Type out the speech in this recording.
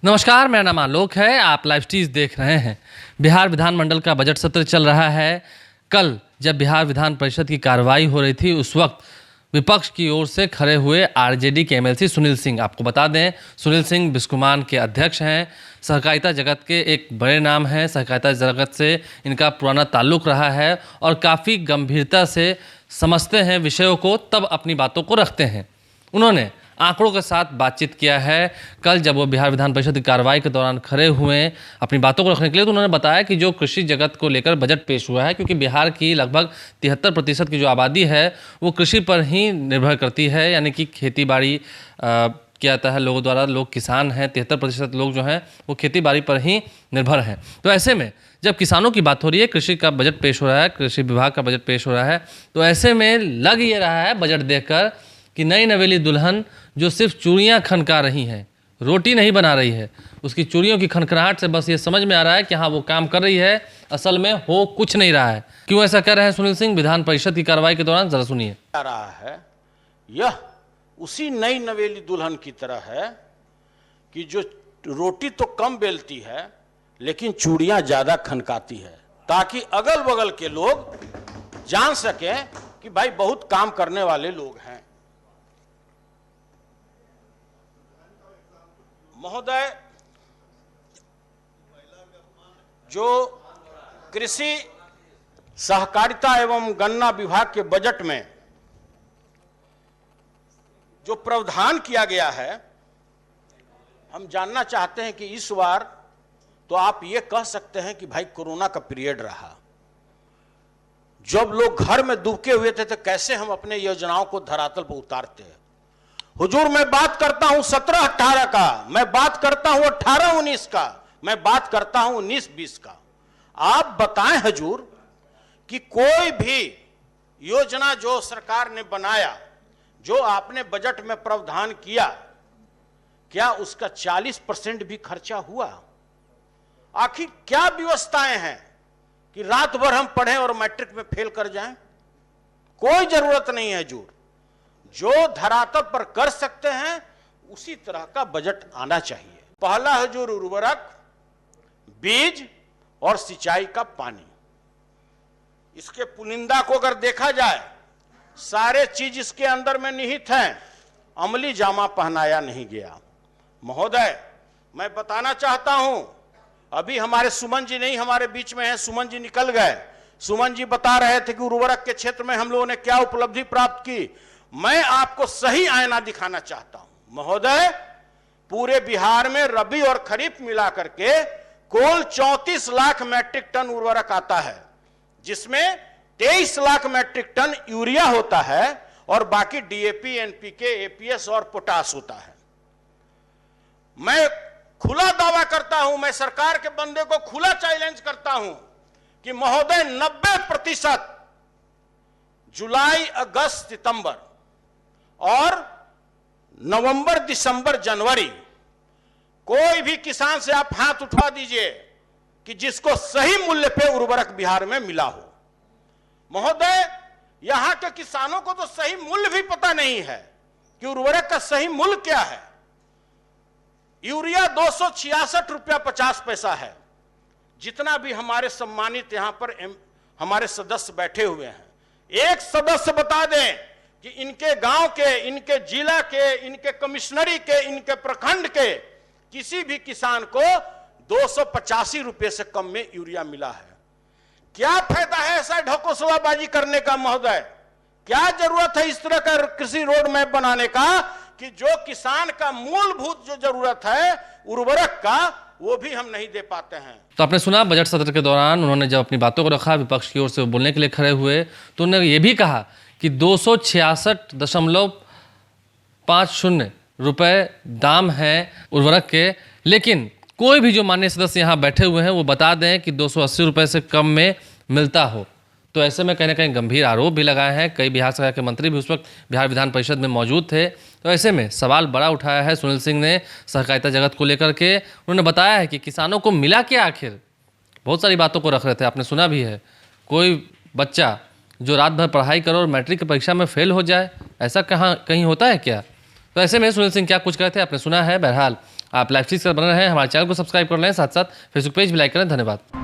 नमस्कार, मेरा नाम आलोक है। आप लाइव स्टीज देख रहे हैं। बिहार विधानमंडल का बजट सत्र चल रहा है। कल जब बिहार विधान परिषद की कार्रवाई हो रही थी, उस वक्त विपक्ष की ओर से खड़े हुए आरजेडी के एमएलसी सुनील सिंह, आपको बता दें सुनील सिंह बिस्कुमान के अध्यक्ष हैं, सहकारिता जगत के एक बड़े नाम हैं। सहकारिता जगत से इनका पुराना ताल्लुक रहा है और काफ़ी गंभीरता से समझते हैं विषयों को, तब अपनी बातों को रखते हैं। उन्होंने आंकड़ों के साथ बातचीत किया है। कल जब वो बिहार विधान परिषद की कार्रवाई के दौरान खड़े हुए अपनी बातों को रखने के लिए, तो उन्होंने बताया कि जो कृषि जगत को लेकर बजट पेश हुआ है, क्योंकि बिहार की लगभग 73% की जो आबादी है वो कृषि पर ही निर्भर करती है, यानी कि खेती बाड़ी किया जाता है लोगों द्वारा। लोग किसान हैं, 73% लोग जो हैं वो खेती बाड़ी पर ही निर्भर हैं। तो ऐसे में जब किसानों की बात हो रही है, कृषि का बजट पेश हो रहा है, कृषि विभाग का बजट पेश हो रहा है, तो ऐसे में लग ये रहा है बजट देखकर कि नई नवेली दुल्हन जो सिर्फ चूड़ियाँ खनका रही हैं, रोटी नहीं बना रही है, उसकी चूड़ियों की खनखनाहट से बस ये समझ में आ रहा है कि हाँ वो काम कर रही है, असल में हो कुछ नहीं रहा है। क्यों ऐसा कह रहे हैं सुनील सिंह विधान परिषद की कार्रवाई के दौरान, जरा सुनिए। आ रहा है यह उसी नई नवेली दुल्हन की तरह है कि जो रोटी तो कम बेलती है लेकिन चूड़ियां ज्यादा खनकाती है, ताकि अगल बगल के लोग जान सकें कि भाई बहुत काम करने वाले लोग हैं। महोदय, जो कृषि सहकारिता एवं गन्ना विभाग के बजट में जो प्रावधान किया गया है, हम जानना चाहते हैं कि इस बार तो आप ये कह सकते हैं कि भाई कोरोना का पीरियड रहा, जब लोग घर में दुबके हुए थे तो कैसे हम अपने योजनाओं को धरातल पर उतारते हैं। हुजूर, मैं बात करता हूं 17-18 का, मैं बात करता हूं 18-19 का, मैं बात करता हूं 19-20 का। आप बताएं हुजूर कि कोई भी योजना जो सरकार ने बनाया, जो आपने बजट में प्रावधान किया, क्या उसका 40% भी खर्चा हुआ? आखिर क्या व्यवस्थाएं हैं कि रात भर हम पढ़ें और मैट्रिक में फेल कर जाएं? कोई जरूरत नहीं है हुजूर। जो धरातल पर कर सकते हैं उसी तरह का बजट आना चाहिए। पहला हुजूर उर्वरक, बीज और सिंचाई का पानी। इसके पुलिंदा को अगर देखा जाए, सारे चीज इसके अंदर में निहित हैं, अमली जामा पहनाया नहीं गया। महोदय, मैं बताना चाहता हूं, अभी हमारे सुमन जी नहीं हमारे बीच में हैं, सुमन जी निकल गए। सुमन जी बता रहे थे कि उर्वरक के क्षेत्र में हम लोगों ने क्या उपलब्धि प्राप्त की। मैं आपको सही आईना दिखाना चाहता हूं। महोदय, पूरे बिहार में रबी और खरीफ मिला करके कुल 34 लाख मैट्रिक टन उर्वरक आता है, जिसमें 23 लाख मैट्रिक टन यूरिया होता है और बाकी डीएपी, एनपीके, एपीएस और पोटास होता है। मैं खुला दावा करता हूं, मैं सरकार के बंदे को खुला चैलेंज करता हूं कि महोदय 90% जुलाई, अगस्त, सितंबर और नवंबर, दिसंबर, जनवरी कोई भी किसान से आप हाथ उठा दीजिए कि जिसको सही मूल्य पे उर्वरक बिहार में मिला हो। महोदय, यहां के किसानों को तो सही मूल्य भी पता नहीं है कि उर्वरक का सही मूल्य क्या है। यूरिया 266 रुपया 50 पैसा है, जितना भी हमारे सम्मानित यहां पर हमारे सदस्य बैठे हुए हैं, एक सदस्य बता दें कि इनके गांव के, इनके जिला के, इनके कमिश्नरी के, इनके प्रखंड के किसी भी किसान को 285 रुपये से कम में यूरिया मिला है। क्या फायदा है ऐसा ढकोसलाबाजी करने का? महोदय, क्या जरूरत है इस तरह का कृषि रोड मैप बनाने का कि जो किसान का मूलभूत जो जरूरत है उर्वरक का, वो भी हम नहीं दे पाते हैं। तो आपने सुना बजट सत्र के दौरान उन्होंने जब अपनी बातों को रखा, विपक्ष की ओर से बोलने के लिए खड़े हुए, तो उन्होंने ये भी कहा कि 266.50 रुपये दाम है उर्वरक के, लेकिन कोई भी जो माननीय सदस्य यहाँ बैठे हुए हैं वो बता दें कि 280 रुपये से कम में मिलता हो। तो ऐसे में कहीं ना कहीं गंभीर आरोप भी लगाए हैं। कई बिहार सरकार के मंत्री भी उस वक्त बिहार विधान परिषद में मौजूद थे। तो ऐसे में सवाल बड़ा उठाया है सुनील सिंह ने सहकारिता जगत को लेकर के। उन्होंने बताया है कि किसानों को मिला क्या आखिर। बहुत सारी बातों को रख रहे थे, आपने सुना भी है। कोई बच्चा जो रात भर पढ़ाई करे और मैट्रिक की परीक्षा में फेल हो जाए, ऐसा कहीं होता है क्या? तो ऐसे में सुनील सिंह क्या कुछ कहे थे आपने सुना है। बहरहाल आप लाइव चीज कर बने रहें, हमारे चैनल को सब्सक्राइब कर लें, साथ साथ फेसबुक पेज भी लाइक करें। धन्यवाद।